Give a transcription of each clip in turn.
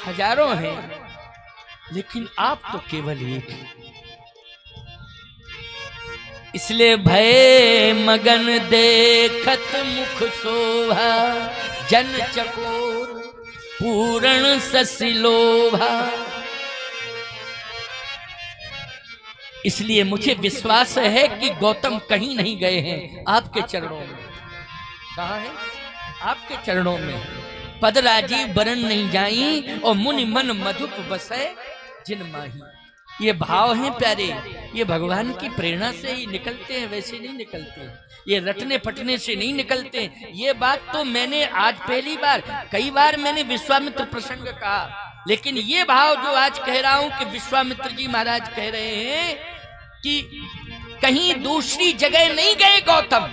हजारों हैं, लेकिन आप तो केवल एक हैं। इसलिए भय मगन देखत मुख शोभा, जन चकोर पूर्ण ससी लोभा। इसलिए मुझे विश्वास है कि गौतम कहीं नहीं गए हैं, आपके चरणों में। कहाँ है? आपके चरणों में। पद राजीव बरन नहीं जाई, और मुनि मन मधुप बसे जिन माही। ये भाव हैं प्यारे, ये भगवान की प्रेरणा से ही निकलते हैं, वैसे नहीं निकलते, ये रटने पटने से नहीं निकलते। ये बात तो मैंने आज पहली बार, कई बार मैंने विश्वामित्र प्रसंग कहा, लेकिन ये भाव जो आज कह रहा हूं कि विश्वामित्र जी महाराज कह रहे हैं कि कहीं दूसरी जगह नहीं गए गौतम,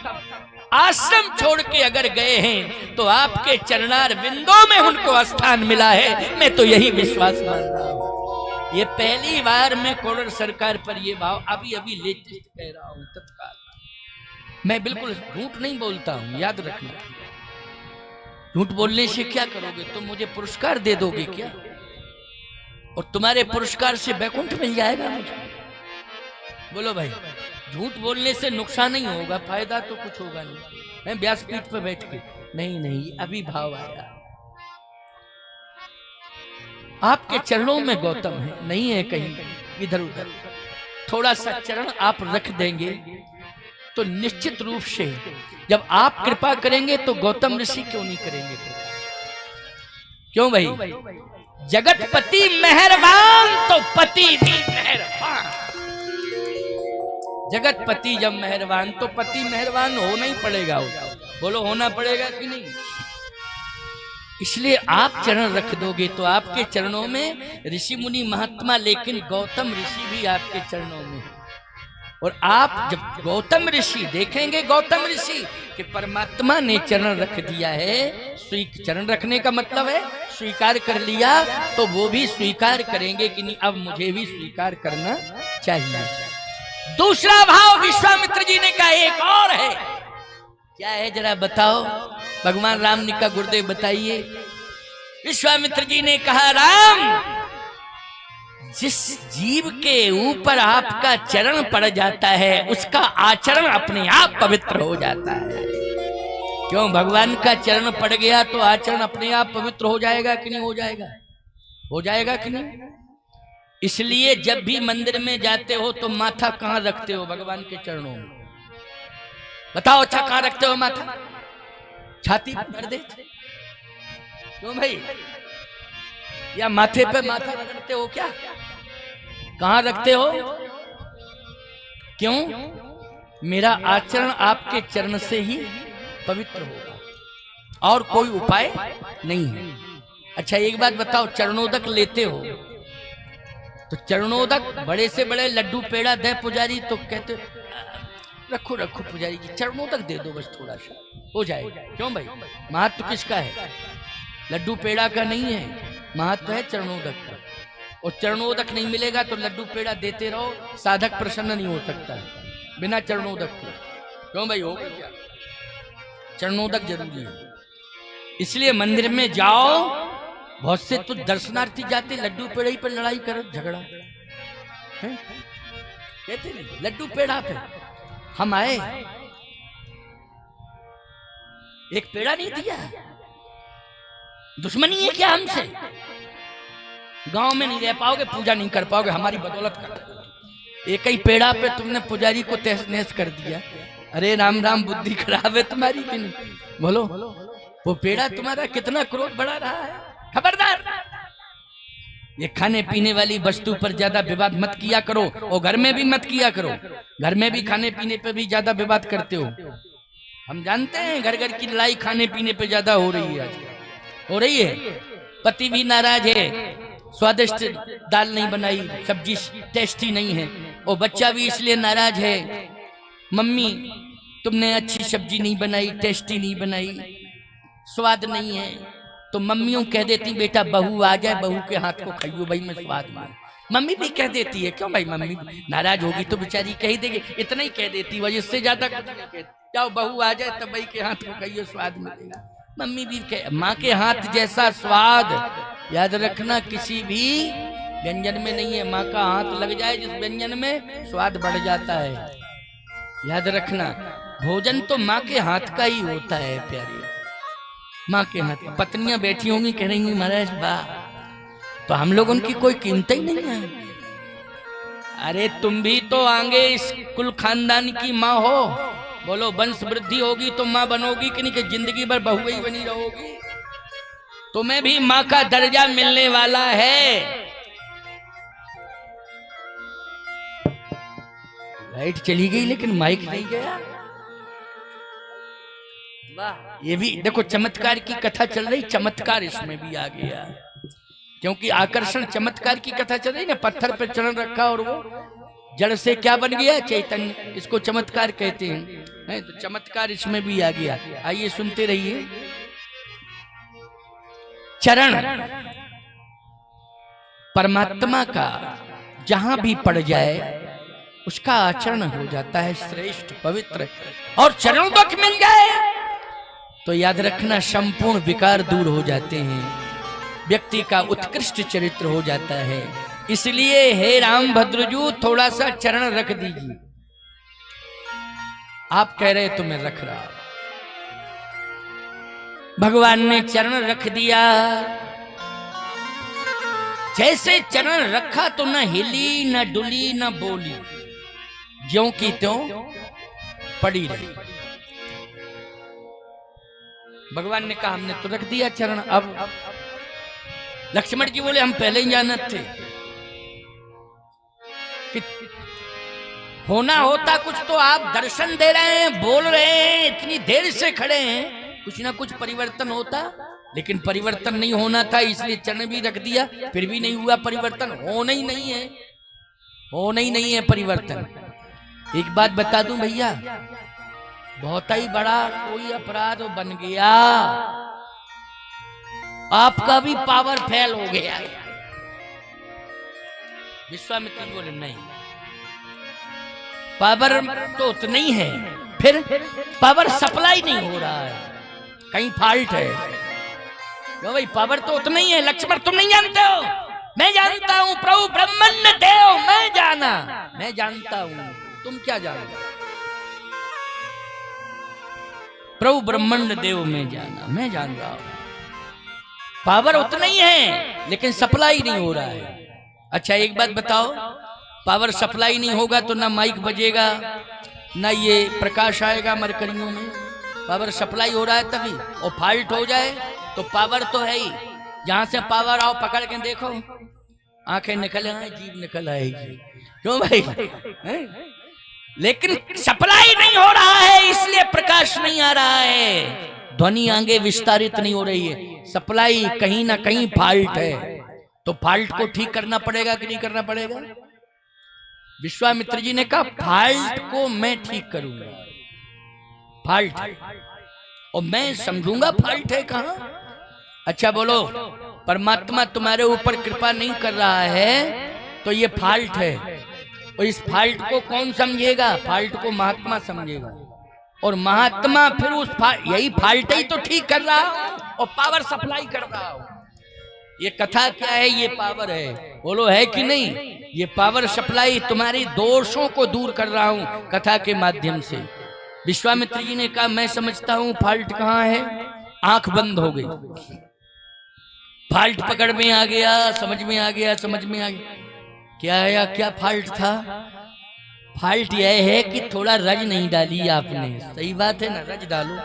आश्रम छोड़ के अगर गए हैं तो आपके चरणार बिंदों में उनको स्थान मिला है। मैं तो यही विश्वास मान रहा हूं। ये पहली बार मैं कोडर सरकार पर ये भाव अभी अभी लेटेस्ट कह रहा हूं, तत्काल। मैं बिल्कुल झूठ नहीं बोलता हूं, याद रखना। झूठ बोलने से क्या करोगे? तुम मुझे पुरस्कार दे दोगे क्या? और तुम्हारे पुरस्कार से बैकुंठ मिल जाएगा मुझे? बोलो भाई, झूठ बोलने से नुकसान नहीं होगा, फायदा तो कुछ होगा नहीं। मैं व्यासपीठ पर बैठ के नहीं, अभी भाव आया। आपके चरणों में गौतम है, नहीं है कहीं इधर उधर। थोड़ा सा चरण आप रख देंगे तो निश्चित रूप से जब आप कृपा करेंगे तो गौतम ऋषि क्यों नहीं करेंगे? क्यों भाई? जगतपति मेहरबान तो पति भी मेहरबान। जगतपति जब मेहरबान तो पति मेहरबान होना ही पड़ेगा। बोलो, होना पड़ेगा कि नहीं? इसलिए आप चरण रख दोगे तो आपके चरणों में ऋषि मुनि महात्मा, लेकिन गौतम ऋषि भी आपके चरणों में। और आप जब गौतम ऋषि देखेंगे, गौतम ऋषि कि परमात्मा ने चरण रख दिया है, चरण रखने का मतलब है स्वीकार कर लिया, तो वो भी स्वीकार करेंगे कि नहीं, अब मुझे भी स्वीकार करना चाहिए। दूसरा भाव विश्वामित्र जी ने कहा एक और है। क्या है जरा बताओ? भगवान राम ने कहा गुरुदेव बताइए। विश्वामित्र जी ने कहा राम, जिस जीव के ऊपर आपका चरण पड़ जाता है उसका आचरण अपने आप पवित्र हो जाता है। क्यों? भगवान का चरण पड़ गया तो आचरण अपने आप पवित्र हो जाएगा कि नहीं हो जाएगा? हो जाएगा कि नहीं? इसलिए जब भी मंदिर में जाते हो तो माथा कहां रखते हो? भगवान के चरणों में। बताओ, अच्छा कहां रखते हो माथा? छाती पर कर देते? क्यों भाई? या माथे पे माथा रखते हो क्या? कहां रखते हो? क्यों? मेरा आचरण आपके चरण से ही पवित्र होगा, और कोई उपाय नहीं है। अच्छा एक बात बताओ, चरणोदक लेते हो तो चरणोदक बड़े से बड़े लड्डू पेड़ा दे पुजारी तो कहते रखो रखो पुजारी जी, चरणोदक दे दो बस, थोड़ा सा हो जाएगा। क्यों भाई? महत्व किसका है? लड्डू पेड़ा का नहीं है, महत्व है चरणोदक का। और चरणोदक नहीं मिलेगा तो लड्डू पेड़ा देते रहो, साधक प्रसन्न नहीं हो सकता है बिना चरणोदक के। क्यों भाई? होगा क्या? चरणोदक जरूरी है। इसलिए मंदिर में जाओ, बहुत से तो दर्शनार्थी जाते लड्डू पेड़ा ही पर लड़ाई करो, झगड़ा है? कहते नहीं लड्डू पेड़ा पे। हम आए, एक पेड़ा नहीं दिया, दुश्मनी है क्या हमसे? गांव में नहीं रह पाओगे, पूजा नहीं कर पाओगे, हमारी बदौलत कर। एक ही पेड़ा पे तुमने पुजारी को तहस नहस कर दिया। अरे राम राम, बुद्धि खराब है तुम्हारी कि नहीं? बोलो, वो पेड़ा तुम्हारा कितना क्रोध बढ़ा रहा है। खबरदार, ये खाने पीने वाली वस्तु पर ज्यादा विवाद मत किया करो, और घर में भी मत किया करो। घर में भी खाने पीने पे भी ज्यादा विवाद करते हो। हम जानते हैं घर घर की लड़ाई खाने पीने पे ज्यादा हो रही है, हो रही है। पति भी नाराज है, स्वादिष्ट दाल नहीं बनाई, सब्जी टेस्टी नहीं है, और बच्चा भी इसलिए नाराज है, मम्मी तुमने अच्छी सब्जी नहीं बनाई, टेस्टी नहीं बनाई, स्वाद नहीं है। तो मम्मियों कह देती बेटा बहू आ जाए, बहू के हाथ को खाइयो भाई, मैं स्वाद मार। मम्मी भी कह देती है। क्यों भाई? मम्मी नाराज होगी तो बेचारी कह देगी, इतना ही कह देती, वजह इससे ज्यादा कुछ नहीं कहती। जाओ बहू आ जाए तब भाई के हाथ को खाइयो, स्वाद मिलेगा। मम्मी भी माँ के हाथ जैसा स्वाद याद रखना किसी भी व्यंजन में नहीं है, माँ का हाथ लग जाए जिस व्यंजन में स्वाद बढ़ जाता है। याद रखना भोजन तो माँ के हाथ का ही होता है प्यारे, माँ के हाथ। पत्नियां बैठी होंगी कह रही महाराज वाह, तो हम लोग उनकी कोई कीमत ही नहीं है। अरे तुम भी तो आगे इस कुल खानदान की माँ हो, बोलो वंश वृद्धि होगी तो माँ बनोगी कि नहीं, कि जिंदगी भर बहू ही बनी रहोगी। तुम्हें भी माँ का दर्जा मिलने वाला है। लाइट चली गई लेकिन माइक नहीं गया। वाह, ये भी देखो चमत्कार की कथा चल रही, चमत्कार इसमें भी आ गया, क्योंकि आकर्षण चमत्कार की कथा चल रही ना। पत्थर पर चरण रखा और वो जड़ से क्या बन गया, चैतन्य। इसको चमत्कार कहते हैं, तो चमत्कार इसमें भी आ गया। आइए सुनते रहिए। चरण परमात्मा का जहां भी पड़ जाए उसका आचरण हो जाता है श्रेष्ठ पवित्र, और चरणों तक मिल जाए तो याद रखना संपूर्ण विकार दूर हो जाते हैं, व्यक्ति का उत्कृष्ट चरित्र हो जाता है। इसलिए हे राम भद्रजू थोड़ा सा चरण रख दीजिए। आप कह रहे तो मैं रख रहा। भगवान ने चरण रख दिया। जैसे चरण रखा तो न हिली न डुली न बोली, ज्यों की त्यों पड़ी रही। भगवान ने कहा हमने तो रख दिया चरण। अब लक्ष्मण जी बोले हम पहले ही जानते थे कि होना होता कुछ, तो आप दर्शन दे रहे हैं, बोल रहे हैं, इतनी देर से खड़े हैं, कुछ ना कुछ परिवर्तन होता। लेकिन परिवर्तन नहीं होना था, इसलिए चरण भी रख दिया, फिर भी नहीं हुआ परिवर्तन। होना ही नहीं है, होना ही नहीं है परिवर्तन। एक बात बता दूं भैया, बहुत ही बड़ा कोई अपराध बन गया, आपका भी पावर फेल हो गया। विश्वामित्र बोले नहीं, पावर तो उतना ही है, फिर पावर सप्लाई नहीं हो रहा है, कहीं फॉल्ट है। क्यों भाई, पावर तो उतना ही है। लक्ष्मण तुम नहीं जानते हो, मैं जानता हूं। प्रभु ब्रह्मण्य देव मैं जाना, मैं जानता हूं, तुम क्या जानते। प्रभु ब्रह्मण्य देव में जाना, मैं जान रहा हूं। पावर उतना ही है लेकिन सप्लाई नहीं हो रहा है। अच्छा एक बात बताओ, पावर सप्लाई नहीं होगा तो ना माइक बजेगा, ना ये प्रकाश आएगा मरकरियों में। पावर सप्लाई हो रहा है तभी, और फॉल्ट हो जाए तो पावर तो है ही। जहां से पावर आओ पकड़ के देखो, आंखें निकल आए, जीभ निकल आएगी। क्यों भाई है? लेकिन सप्लाई नहीं हो रहा है, इसलिए प्रकाश नहीं आ रहा है, ध्वनि आगे विस्तारित नहीं हो रही है। सप्लाई कहीं ना कहीं फॉल्ट है, तो फॉल्ट को ठीक करना पड़ेगा कि नहीं करना पड़ेगा। विश्वामित्र जी ने कहा फॉल्ट को मैं ठीक करूंगा, फॉल्ट और मैं समझूंगा फॉल्ट है कहां। अच्छा बोलो, परमात्मा तुम्हारे ऊपर कृपा नहीं कर रहा है तो ये फॉल्ट है, और इस फॉल्ट को कौन समझेगा, फॉल्ट को महात्मा समझेगा, और महात्मा फिर उस यही फॉल्ट ही तो ठीक कर रहा हूं और पावर सप्लाई कर रहा हूं। ये कथा क्या है, ये पावर है, बोलो है कि नहीं। ये पावर सप्लाई तुम्हारी दोषों को दूर कर रहा हूं कथा के माध्यम से। विश्वामित्र जी ने कहा मैं समझता हूं फॉल्ट कहां है। आंख बंद हो गई, फॉल्ट पकड़ में आ गया, समझ में आ गया, समझ में आ गया। क्या आया, क्या फॉल्ट था। फॉल्ट यह है कि थोड़ा रज नहीं डाली आपने। सही बात है ना, रज डालो,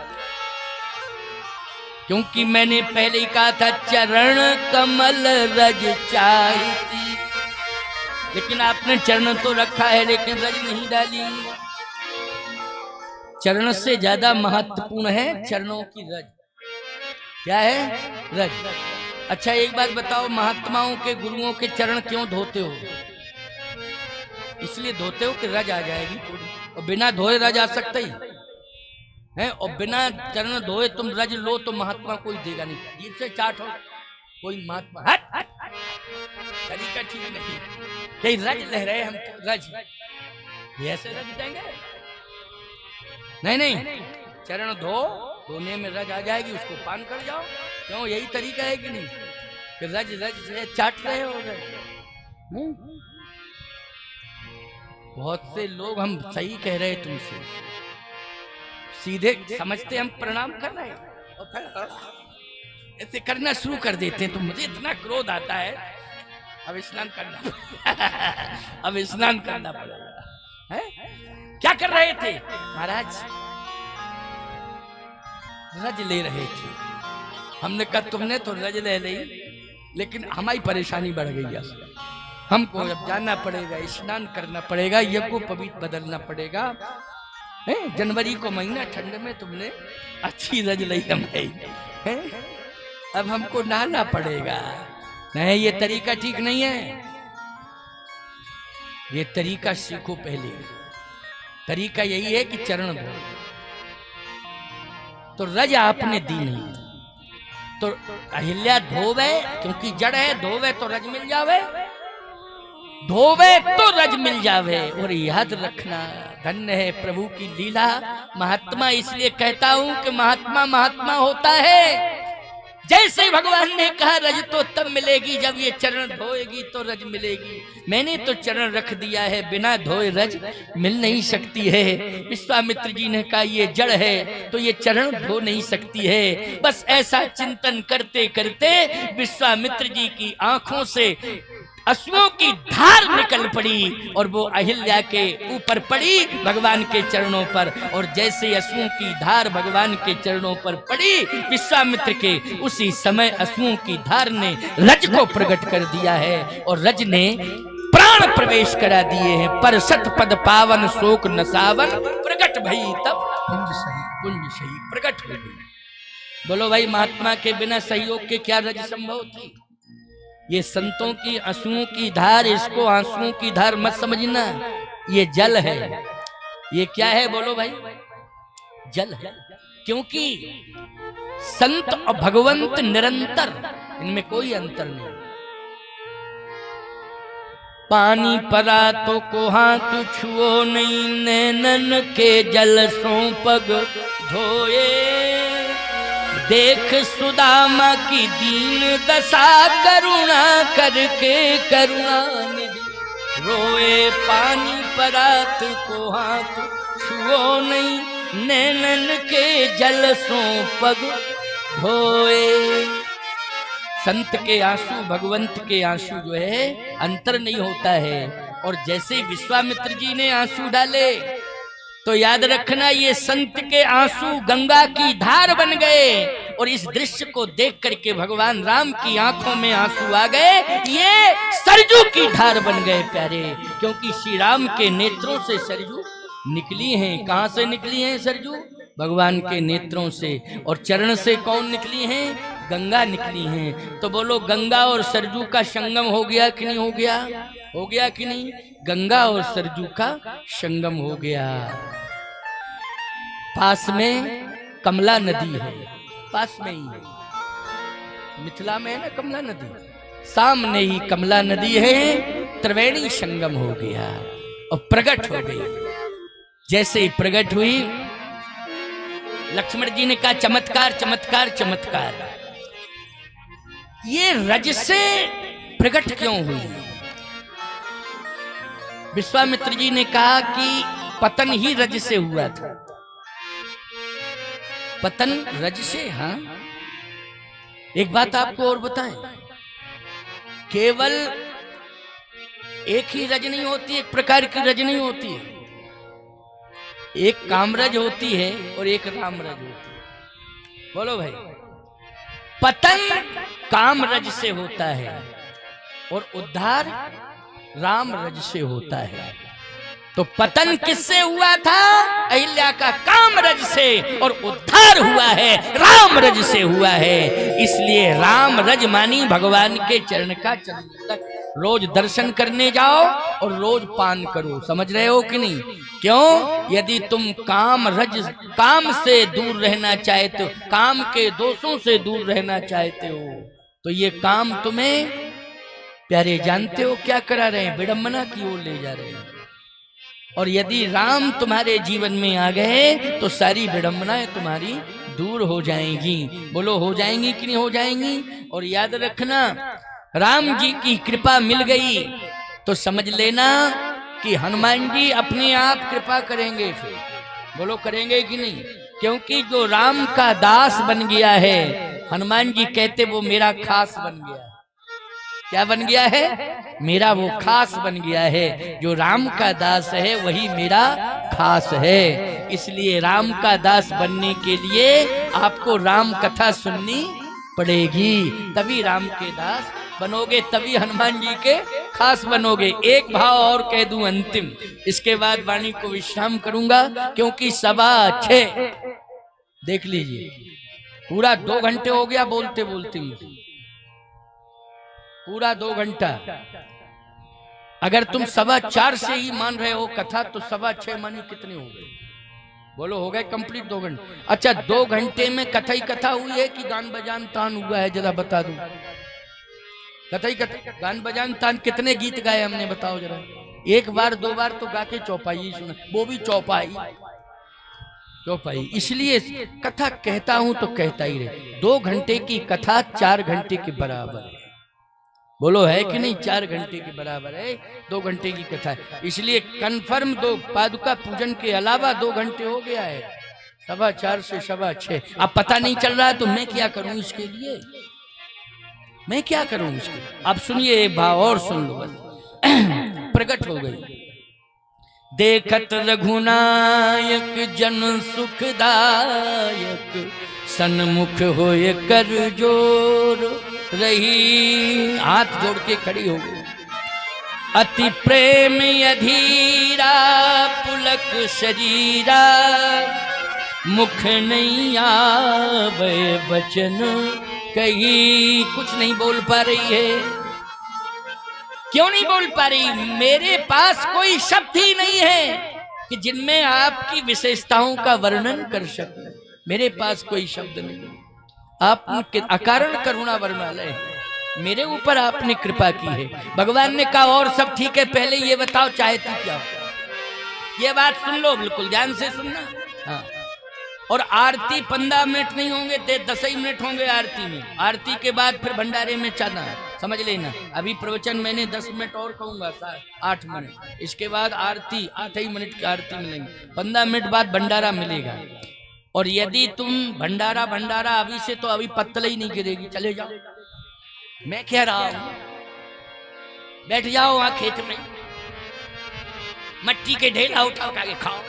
क्योंकि मैंने पहले ही कहा था चरण कमल रज चाहती, लेकिन आपने चरण तो रखा है लेकिन रज नहीं डाली। चरण से ज्यादा महत्वपूर्ण है चरणों की रज। क्या है, रज। अच्छा एक बात बताओ, महात्माओं के गुरुओं के चरण क्यों धोते हो। इसलिए धोते हो कि रज आ जाएगी, और बिना धोए रज आ सकता ही है, और बिना चरण धोए तुम रज लो तो महात्मा कोई देगा नहीं। जीभ से चाट हो कोई महात्मा, हट हट हट, तरीका ठीक नहीं। कहीं रज लह रहे हम तो रज, ये ऐसे रज देंगे नहीं नहीं। चरण धो, धोने में रज आ जाएगी, उसको पान कर जाओ। क्यों, यही तरीका है कि नहीं। कि रज रज से चाट रहे हो गए। बहुत से लोग हम सही कह रहे तुमसे, सीधे समझते हम प्रणाम कर रहे हैं और फिर ऐसे करना शुरू कर देते हैं। तो मुझे इतना क्रोध आता है, अब स्नान करना अब स्नान करना पड़ेगा। है? क्या कर रहे थे महाराज? रज ले रहे थे। हमने कहा तुमने तो रज ले ली, लेकिन हमारी परेशानी बढ़ गई है। हमको अब जाना पड़ेगा, स्नान करना पड़ेगा, यज्ञ को पवित्र बदलना पड़ेगा। जनवरी को महीना ठंड में तुमने अच्छी रज ली हमारी, अब हमको नहाना पड़ेगा। नहीं, ये तरीका ठीक नहीं है। ये तरीका सीखो पहले। तरीका यही है कि चरण धो। तो रज आपने दी नहीं, तो अहिल्या धोवे, क्योंकि जड़ है, धोवे तो रज मिल जावे, धोवे तो रज मिल जावे। और याद रखना, धन्य है प्रभु की लीला। महात्मा इसलिए कहता हूं कि महात्मा महात्मा होता है। जैसे भगवान ने कहा रज तो तब मिलेगी जब ये चरण धोएगी तो रज मिलेगी। मैंने तो चरण रख दिया है, बिना धोए रज मिल नहीं सकती है। विश्वामित्र जी ने कहा ये जड़ है तो ये चरण धो नहीं सकती है। बस ऐसा चिंतन करते करते विश्वामित्र जी की आंखों से अश्वों की धार निकल पड़ी और वो अहिल्या के ऊपर पड़ी, भगवान के चरणों पर। और जैसे अश्वों की धार भगवान के चरणों पर पड़ी विश्वामित्र के, उसी समय अश्वों की धार ने रज को प्रकट कर दिया है और रज ने प्राण प्रवेश करा दिए हैं। पर सत पद पावन शोक नसावन, प्रकट भई तब कुंज सही प्रकट हो गई। बोलो भाई, महात्मा के बिना सहयोग के क्या रज संभव थी? ये संतों की आंसुओं की धार, इसको आंसुओं की धार मत समझना, ये जल है। ये क्या है बोलो भाई? जल है। क्योंकि संत और भगवंत निरंतर, इनमें कोई अंतर नहीं। पानी परा तो को हाथ छुओ नहीं, नैनन के जल सो पग धोए। देख सुदामा की दीन दशा, करुणा करके करुणा निधि रोए। पानी परात को हाथ छुओ नहीं, नैनन के जल सो पग धोए। संत के आंसू, भगवंत के आंसू जो है अंतर नहीं होता है। और जैसे विश्वामित्र जी ने आंसू डाले तो याद रखना, ये संत के आंसू गंगा की धार बन गए। और इस दृश्य को देख करके भगवान राम की आंखों में आंसू आ गए, ये सरजू की धार बन गए प्यारे। क्योंकि श्री राम के नेत्रों से सरजू निकली हैं। कहां से निकली हैं सरजू? भगवान के नेत्रों से। और चरण से कौन निकली हैं? गंगा निकली हैं। तो बोलो, गंगा और सरजू का संगम हो गया कि नहीं हो गया? हो गया कि नहीं? गंगा और सरजू का संगम हो गया। पास में कमला नदी है, पास में ही है, मिथिला में है ना कमला नदी, सामने ही कमला नदी है। त्रिवेणी संगम हो गया और प्रकट हो गई। जैसे ही प्रकट हुई, लक्ष्मण जी ने कहा चमत्कार चमत्कार चमत्कार। ये रज से प्रकट क्यों हुई? विश्वामित्र जी ने कहा कि पतन ही रज से हुआ था। पतन रज से? हाँ। एक बात आपको और बताएं, केवल एक ही रज नहीं होती, एक प्रकार की रज नहीं होती है। एक कामरज होती है और एक रामरज होती है। बोलो भाई, पतन कामरज से होता है और उद्धार रामरज से होता है। तो पतन किससे हुआ था? अहिल्या का कामरज से, और उद्धार हुआ है रामरज से हुआ है। इसलिए रामरज मानी भगवान के चरण का चरण रोज दर्शन करने जाओ और रोज पान करो। समझ रहे हो कि नहीं? क्यों? यदि तुम काम से दूर रहना चाहते हो, काम के दोषों से दूर रहना चाहते हो, तो ये काम तुम्हें प्यारे जानते हो क्या करा रहे हैं? विडंबना की ओर ले जा रहे हैं। और यदि राम तुम्हारे जीवन में आ गए तो सारी विडंबनाएं तुम्हारी दूर हो जाएंगी। बोलो हो जाएंगी कि नहीं हो जाएंगी? और याद रखना, राम जी की कृपा मिल गई तो समझ लेना कि हनुमान जी अपने आप कृपा करेंगे। फिर बोलो करेंगे कि नहीं? क्योंकि जो राम का दास बन गया है, हनुमान जी कहते वो मेरा खास बन गया है। क्या बन गया है? मेरा वो खास बन गया है। जो राम का दास है वही मेरा खास है। इसलिए राम का दास बनने के लिए आपको राम कथा सुननी पड़ेगी, तभी राम के दास बनोगे, तभी हनुमान जी के खास बनोगे। एक भाव और कह दूं अंतिम, इसके बाद वाणी को विश्राम करूंगा, क्योंकि 6:15 देख लीजिए, पूरा 2 घंटे हो गया बोलते बोलते मुझे, पूरा 2 घंटा। अगर तुम 4:15 से ही मान रहे हो कथा, तो 6:15 मानी कितने हो गए? बोलो हो गए कंप्लीट 2 घंटे। अच्छा 2 घंटे में कथा ही कथा हुई है कि गान बजान तान हुआ है? जरा बता दूं। कथा ही कथा, गान बजान तान कितने गीत गाए हमने बताओ जरा? 1 बार 2 बार तो गा के चौपाई सुना, वो भी चौपाई। इसलिए कथा कहता हूं तो कहता ही रहे। 2 घंटे की कथा 4 घंटे के बराबर है। बोलो है कि नहीं? 4 घंटे के बराबर है 2 घंटे की कथा। इसलिए कंफर्म 2 पादुका पूजन के अलावा 2 घंटे हो गया है, 4:15 से 6:15। अब पता नहीं चल रहा है तो मैं क्या करूं इसके लिए? मैं क्या करूं इसके? अब सुनिए एक भाव और सुन लो बस। प्रकट हो गई। देखत रघुनायक जन सुखदायक, सन्मुख होए कर जोर रही। हाथ जोड़ के खड़ी हो गई। अति प्रेम अधीरा पुलक शरीरा, मुख नहीं आवे बचन कही। कुछ नहीं बोल पा रही है। क्यों नहीं बोल पा रही? मेरे पास कोई शब्द ही नहीं है कि जिनमें आपकी विशेषताओं का वर्णन कर सकूं। मेरे पास कोई शब्द नहीं। आप अकारण करुणा वर्णालय, मेरे ऊपर आपने कृपा की है। भगवान ने कहा और सब ठीक है, पहले ये बताओ चाहती क्या हो? ये बात सुन लो, बिल्कुल ध्यान से सुनना। हाँ, और आरती 15 मिनट नहीं होंगे, 10 ही मिनट होंगे आरती में। आरती के बाद फिर भंडारे में चलना, समझ लेना। अभी प्रवचन मैंने 10 मिनट और कहूंगा, 8 मिनट। इसके बाद आरती 8 ही मिनट की आरती मिलेंगे। 15 मिनट बाद भंडारा मिलेगा। और यदि तुम भंडारा अभी से, तो अभी पत्तल ही नहीं गिरेगी। चले जाओ, मैं कह रहा हूं, बैठ जाओ वहां खेत में, मट्टी के ढेला उठा उठा के खाओ।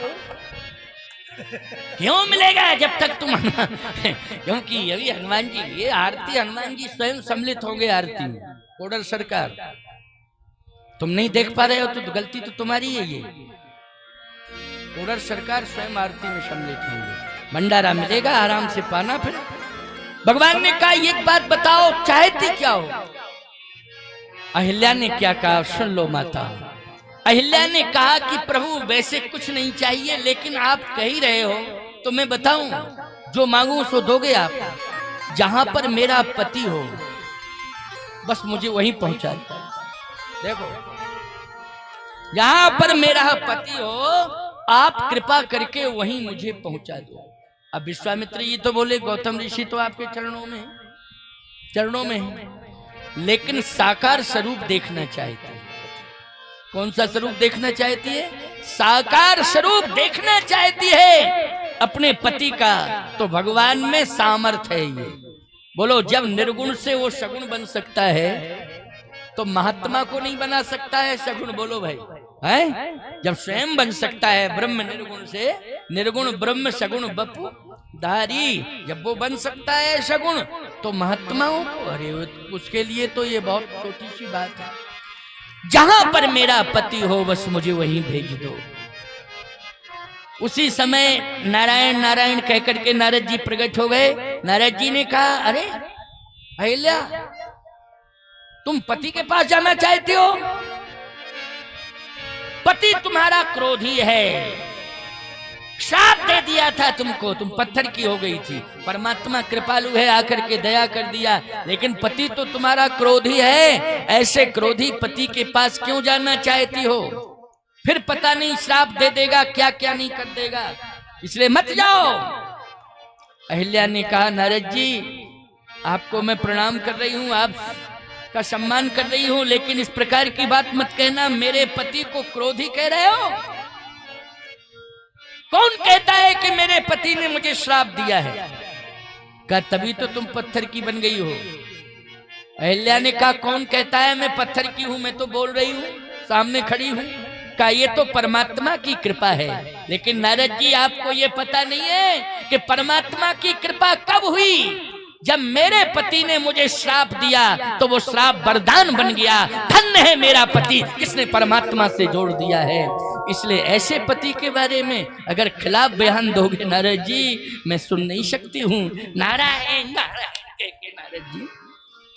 क्यों मिलेगा जब तक तुम क्योंकि अभी हनुमान जी, ये आरती हनुमान जी स्वयं सम्मिलित होंगे आरती में। कोडर सरकार, तुम नहीं देख पा रहे हो तो गलती तो तुम्हारी है। ये कोडर सरकार स्वयं आरती में सम्मिलित होंगे। भंडारा मिलेगा, आराम से पाना। फिर भगवान ने कहा एक बात बताओ चाहती क्या हो? अहिल्या ने क्या कहा सुन लो माता। अहिल्या ने कहा कि प्रभु वैसे कुछ नहीं चाहिए, लेकिन आप कह ही रहे हो तो मैं बताऊं, जो मांगू सो दोगे आप। जहां पर मेरा पति हो बस मुझे वहीं पहुंचा दो। देखो, जहां पर मेरा पति हो आप कृपा करके वहीं मुझे पहुंचा दो। अब विश्वामित्र जी तो बोले गौतम ऋषि तो आपके चरणों में है, लेकिन साकार स्वरूप देखना चाहते हैं। कौन सा स्वरूप देखना चाहती है? साकार स्वरूप देखना चाहती है अपने पति का। तो भगवान में सामर्थ्य है ये। बोलो, जब निर्गुण से वो सगुण बन सकता है तो महात्मा को नहीं बना सकता है सगुण? बोलो भाई, है? जब स्वयं बन सकता है ब्रह्म निर्गुण से, निर्गुण ब्रह्म सगुण बपु धारी, जब वो बन सकता है सगुण, तो महात्माओं को, अरे उसके लिए तो ये बहुत छोटी सी बात है। जहां पर मेरा पति हो बस मुझे वहीं भेज दो। उसी समय नारायण नारायण कहकर के नारद जी प्रकट हो गए। नारद जी ने कहा, अरे अहिल्या, तुम पति के पास जाना चाहते हो? पति तुम्हारा क्रोधी है, श्राप दे दिया था तुमको, तुम पत्थर की हो गई थी। परमात्मा कृपालु है, आकर के दया कर दिया, लेकिन पति तो तुम्हारा क्रोधी है। ऐसे क्रोधी पति के पास क्यों जाना चाहती हो? फिर पता नहीं श्राप दे देगा, क्या क्या नहीं कर देगा, इसलिए मत जाओ। अहिल्या ने कहा नारद जी आपको मैं प्रणाम कर रही हूं, आपका सम्मान कर रही हूं, लेकिन इस प्रकार की बात मत कहना, मेरे पति को क्रोधी कह रहे हो। कौन कहता है कि मेरे पति ने मुझे श्राप दिया है? कहा तभी तो तुम पत्थर की बन गई हो। अहिल्या ने कहा कौन कहता है मैं पत्थर की हूं, मैं तो बोल रही हूं, सामने खड़ी हूं। कहा ये तो परमात्मा की कृपा है। लेकिन नारद जी आपको ये पता नहीं है कि परमात्मा की कृपा कब हुई? जब मेरे पति ने मुझे श्राप दिया तो वो श्राप वरदान बन गया। धन्य है मेरा पति किसने परमात्मा से जोड़ दिया है। इसलिए ऐसे पति के बारे में अगर खिलाफ बयान दोगे नारद जी मैं सुन नहीं सकती हूँ। नारायण नारायण नारद जी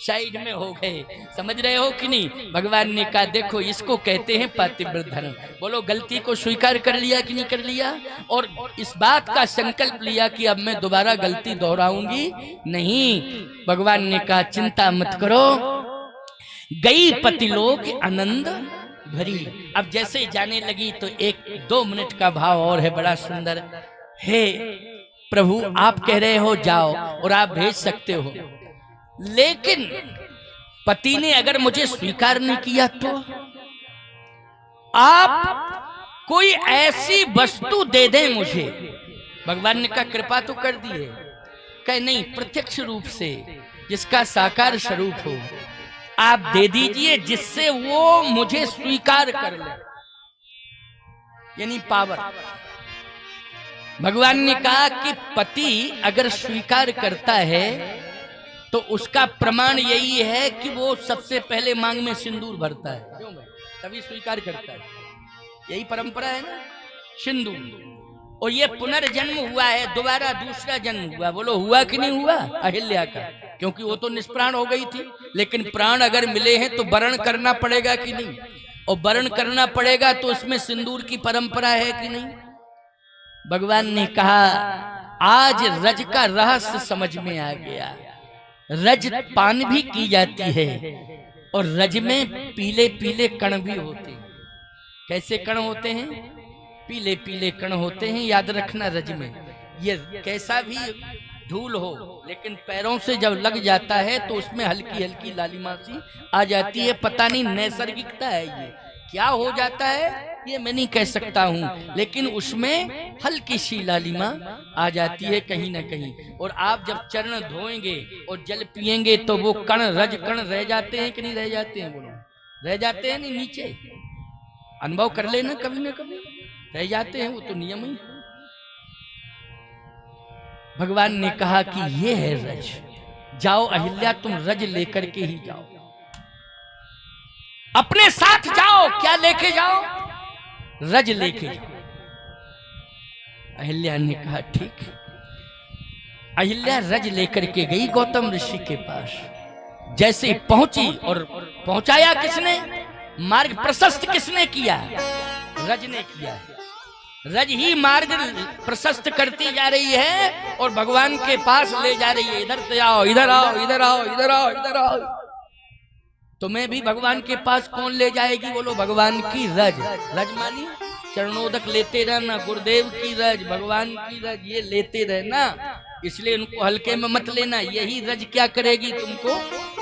साइड में हो गए। समझ रहे हो कि नहीं? भगवान ने कहा देखो इसको कहते हैं पातिव्रत धर्म। बोलो गलती को स्वीकार कर लिया कि नहीं कर लिया? और इस बात का संकल्प लिया कि अब मैं दोबारा गलती दोहराऊंगी नहीं। भगवान ने कहा चिंता मत करो, गई पतिलोक आनंद भरी। अब जैसे जाने लगी तो 1-2 मिनट का भाव और है बड़ा सुंदर। हे प्रभु आप कह रहे हो जाओ और आप भेज सकते हो, लेकिन पति ने अगर मुझे स्वीकार नहीं किया तो आप कोई ऐसी वस्तु दे दें मुझे। भगवान ने कहा कृपा तो कर दी है। कहे नहीं, प्रत्यक्ष रूप से जिसका साकार स्वरूप हो आप दे दीजिए जिससे वो मुझे स्वीकार कर ले, यानी पावर। भगवान ने कहा कि पति अगर स्वीकार करता है तो उसका प्रमाण यही है कि वो सबसे पहले मांग में सिंदूर भरता है, क्यों भाई? तभी स्वीकार करता है। यही परंपरा है ना, सिंदूर। और ये पुनर्जन्म हुआ है, दोबारा दूसरा जन्म हुआ। बोलो हुआ कि नहीं हुआ अहिल्या का? क्योंकि वो तो निष्प्राण हो गई थी, लेकिन प्राण अगर मिले हैं तो वरण करना पड़ेगा कि नहीं? और वरण करना पड़ेगा तो उसमें सिंदूर की परंपरा है कि नहीं? भगवान ने कहा आज रज का रहस्य समझ में आ गया। रज पान भी की जाती है और रज में पीले पीले कण भी होते हैं। कैसे कण होते हैं? पीले पीले कण होते हैं। याद रखना रज में ये कैसा भी धूल हो, लेकिन पैरों से जब लग जाता है तो उसमें हल्की हल्की लालिमा सी आ जाती है। पता नहीं नैसर्गिकता है, ये क्या हो जाता है ये मैं नहीं कह सकता हूँ, लेकिन उसमें हल्की सी लालिमा आ जाती है कहीं ना कहीं। और आप जब चरण धोएंगे और जल पिएंगे तो वो कण रज कण रह जाते हैं कि नहीं रह जाते हैं? बोलो रह जाते हैं नहीं? नीचे अनुभव कर लेना, कभी ना कभी रह जाते हैं, वो तो नियम ही। भगवान ने कहा कि ये है रज, जाओ अहिल्या तुम रज लेकर के ही जाओ, अपने साथ जाओ। क्या लेके जाओ? रज लेके जाओ। अहिल्या ने कहा ठीक। अहिल्या रज लेकर के गई गौतम ऋषि के पास। जैसे पहुंची, और पहुंचाया किसने? मार्ग प्रशस्त किसने किया? रज ने किया। रज ही मार्ग प्रशस्त करती जा रही है और भगवान के पास ले जा रही है। इधर से आओ, इधर आओ, इधर आओ, इधर आओ, इधर आओ। तुम्हें भी भगवान के पास कौन ले जाएगी? बोलो भगवान की रज। रज मानी चरणोदक लेते रहना, गुरुदेव की रज, भगवान की रज, ये लेते रहना। इसलिए उनको हल्के में मत लेना। यही रज क्या करेगी? तुमको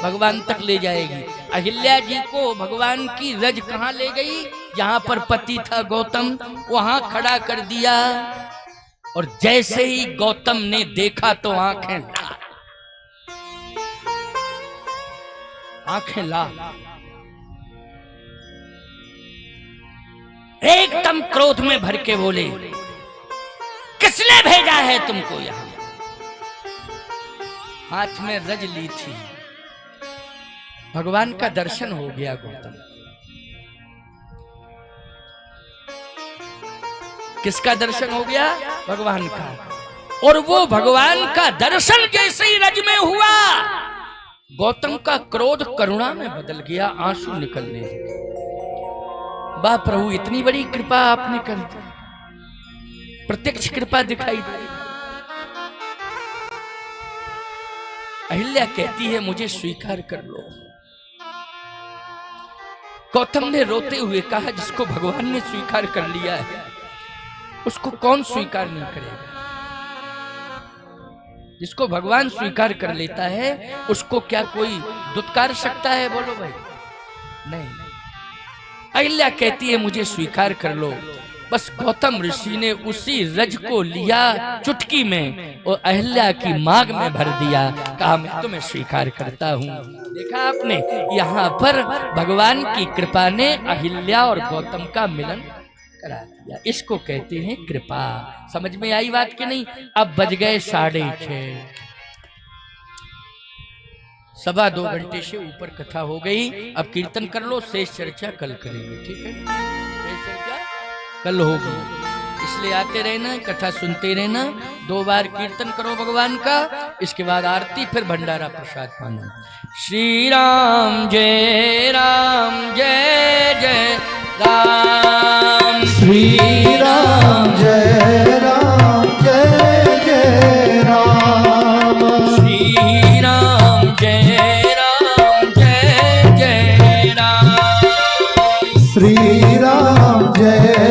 भगवान तक ले जाएगी। अहिल्या जी को भगवान की रज कहाँ ले गई? जहां पर पति था गौतम, वहां खड़ा कर दिया। और जैसे ही गौतम ने देखा तो आंखें लाल, आंखें लाल, एकदम क्रोध में भर के बोले किसने भेजा है तुमको यहां? हाथ में रज ली थी। भगवान का दर्शन हो गया गौतम। किसका दर्शन हो गया? भगवान का। और वो भगवान का दर्शन जैसे ही रज में हुआ, गौतम का क्रोध करुणा में बदल गया, आंसू निकलने लगे। वाह प्रभु, इतनी बड़ी कृपा आपने कर दी, प्रत्यक्ष कृपा दिखाई दी। अहिल्या कहती है मुझे स्वीकार कर लो। गौतम ने रोते हुए कहा जिसको भगवान ने स्वीकार कर लिया है उसको कौन स्वीकार नहीं करेगा? जिसको भगवान स्वीकार कर लेता है उसको क्या कोई दुत्कार सकता है? बोलो भाई, नहीं। अहिल्या कहती है मुझे स्वीकार कर लो। बस गौतम ऋषि ने उसी रज को लिया चुटकी में और अहिल्या की मांग में भर दिया, कहा मैं तुम्हें स्वीकार करता हूँ। देखा आपने, यहाँ पर भगवान की कृपा ने अहिल्या और गौतम का मिलन करा दिया। इसको कहते हैं कृपा। समझ में आई बात कि नहीं? अब बज गए 6:30। 2.25 घंटे से ऊपर कथा हो गई। अब कीर्तन कर लो, शेष चर्चा कल करेंगे, ठीक है? शेष चर्चा कल होगी, इसलिए आते रहना, कथा सुनते रहना। 2 बार कीर्तन करो भगवान का, इसके बाद आरती, फिर भंडारा प्रसाद पाना। श्री राम जय राम, जय जय राम। श्री राम जय राम, जय जय राम। श्री राम जय राम, जय जय राम। श्री राम जय